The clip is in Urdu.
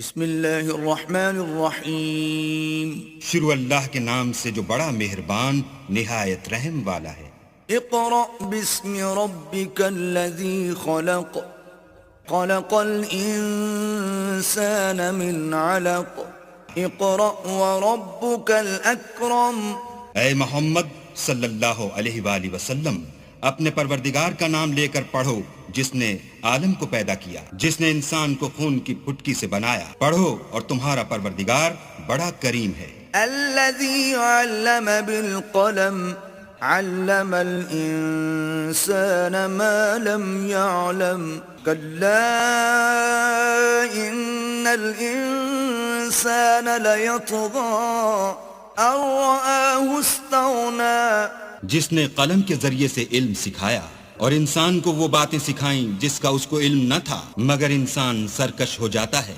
بسم اللہ الرحمن الرحیم شروع اللہ کے نام سے جو بڑا مہربان نہایت رحم والا ہے۔ اقرأ باسم ربک الذی خلق خلق الانسان من علق اقرأ وربک الاکرم۔ اے محمد صلی اللہ علیہ وآلہ وسلم، اپنے پروردگار کا نام لے کر پڑھو جس نے عالم کو پیدا کیا، جس نے انسان کو خون کی پھٹکی سے بنایا۔ پڑھو اور تمہارا پروردگار بڑا کریم ہے۔ الذی علم بالقلم علم الانسان ما لم يعلم كلا ان الانسان ليطغى ان رآه استغنى۔ جس نے قلم کے ذریعے سے علم سکھایا اور انسان کو وہ باتیں سکھائیں جس کا اس کو علم نہ تھا، مگر انسان سرکش ہو جاتا ہے۔